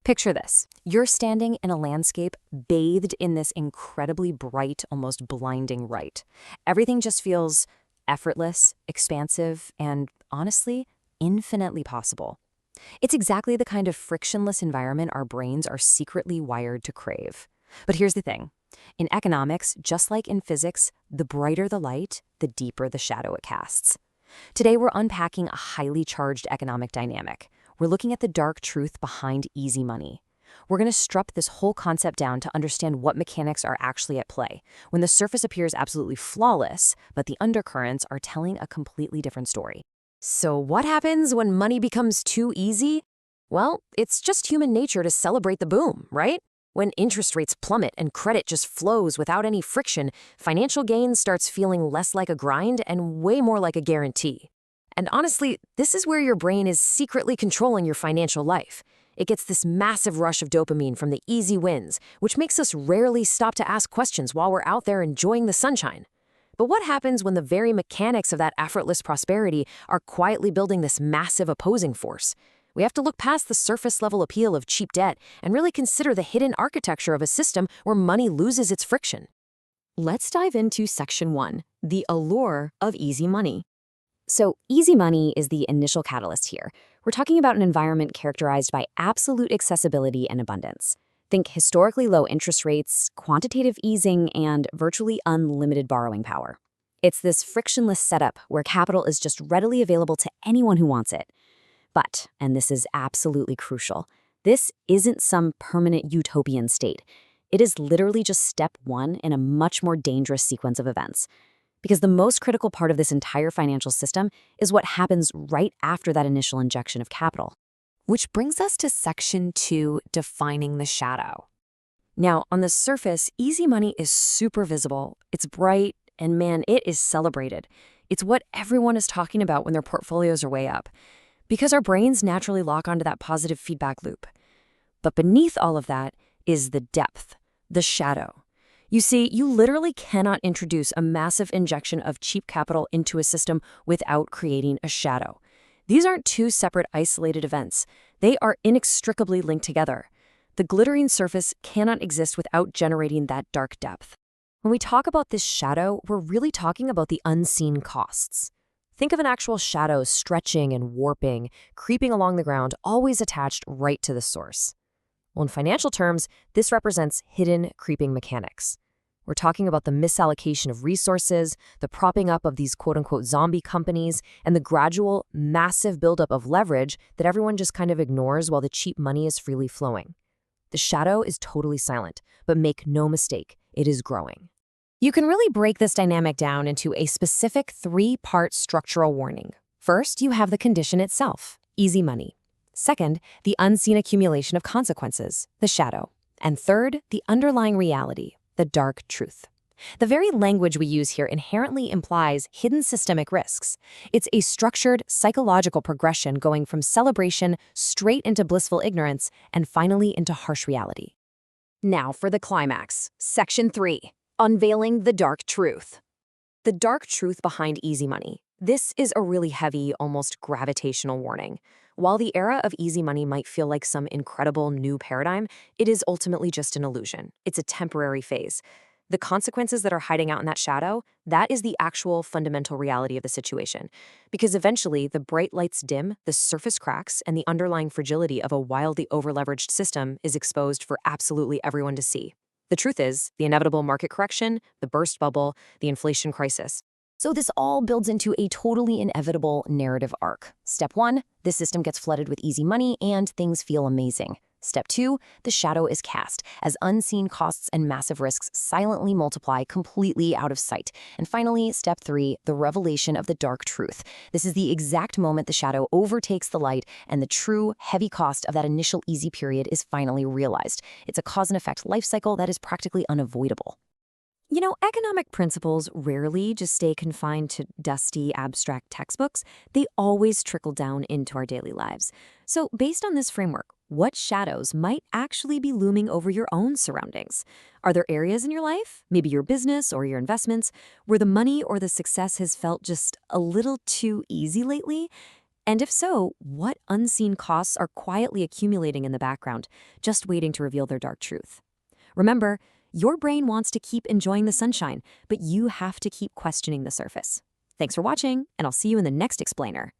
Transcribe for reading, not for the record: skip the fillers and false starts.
Picture this. You're standing in a landscape bathed in this incredibly bright, almost blinding light. Everything just feels effortless, expansive, and honestly, infinitely possible. It's exactly the kind of frictionless environment our brains are secretly wired to crave. But here's the thing. In economics, just like in physics, the brighter the light, the deeper the shadow it casts. Today, we're unpacking a highly charged economic dynamic. We're looking at the dark truth behind easy money. We're going to strip this whole concept down to understand what mechanics are actually at play, when the surface appears absolutely flawless, but the undercurrents are telling a completely different story. So what happens when money becomes too easy? Well, it's just human nature to celebrate the boom, right? When interest rates plummet and credit just flows without any friction, financial gain starts feeling less like a grind and way more like a guarantee. And honestly, this is where your brain is secretly controlling your financial life. It gets this massive rush of dopamine from the easy wins, which makes us rarely stop to ask questions while we're out there enjoying the sunshine. But what happens when the very mechanics of that effortless prosperity are quietly building this massive opposing force? We have to look past the surface-level appeal of cheap debt and really consider the hidden architecture of a system where money loses its friction. Let's dive into Section 1, the allure of easy money. So, easy money is the initial catalyst here. We're talking about an environment characterized by absolute accessibility and abundance. Think historically low interest rates, quantitative easing, and virtually unlimited borrowing power. It's this frictionless setup where capital is just readily available to anyone who wants it. But, and this is absolutely crucial, this isn't some permanent utopian state. It is literally just step one in a much more dangerous sequence of events. Because the most critical part of this entire financial system is what happens right after that initial injection of capital. Which brings us to Section 2, defining the shadow. Now, on the surface, easy money is super visible, it's bright, and man, it is celebrated. It's what everyone is talking about when their portfolios are way up, because our brains naturally lock onto that positive feedback loop. But beneath all of that is the depth, the shadow. You see, you literally cannot introduce a massive injection of cheap capital into a system without creating a shadow. These aren't two separate isolated events. They are inextricably linked together. The glittering surface cannot exist without generating that dark depth. When we talk about this shadow, we're really talking about the unseen costs. Think of an actual shadow stretching and warping, creeping along the ground, always attached right to the source. Well, in financial terms, this represents hidden creeping mechanics. We're talking about the misallocation of resources, the propping up of these quote-unquote zombie companies, and the gradual, massive buildup of leverage that everyone just kind of ignores while the cheap money is freely flowing. The shadow is totally silent, but make no mistake, it is growing. You can really break this dynamic down into a specific three-part structural warning. First, you have the condition itself, easy money. Second, the unseen accumulation of consequences, the shadow. And third, the underlying reality, the dark truth. The very language we use here inherently implies hidden systemic risks. It's a structured psychological progression going from celebration straight into blissful ignorance and finally into harsh reality. Now for the climax, Section 3, unveiling the dark truth. The dark truth behind easy money. This is a really heavy, almost gravitational warning. While the era of easy money might feel like some incredible new paradigm, it is ultimately just an illusion. It's a temporary phase. The consequences that are hiding out in that shadow, that is the actual fundamental reality of the situation. Because eventually, the bright lights dim, the surface cracks, and the underlying fragility of a wildly over-leveraged system is exposed for absolutely everyone to see. The truth is, the inevitable market correction, the burst bubble, the inflation crisis. So this all builds into a totally inevitable narrative arc. Step 1, the system gets flooded with easy money and things feel amazing. Step 2, the shadow is cast as unseen costs and massive risks silently multiply completely out of sight. And finally, Step 3, the revelation of the dark truth. This is the exact moment the shadow overtakes the light and the true heavy cost of that initial easy period is finally realized. It's a cause and effect life cycle that is practically unavoidable. You know, economic principles rarely just stay confined to dusty, abstract textbooks. They always trickle down into our daily lives. So based on this framework, what shadows might actually be looming over your own surroundings? Are there areas in your life, maybe your business or your investments, where the money or the success has felt just a little too easy lately? And if so, what unseen costs are quietly accumulating in the background, just waiting to reveal their dark truth? Remember, your brain wants to keep enjoying the sunshine, but you have to keep questioning the surface. Thanks for watching, and I'll see you in the next explainer.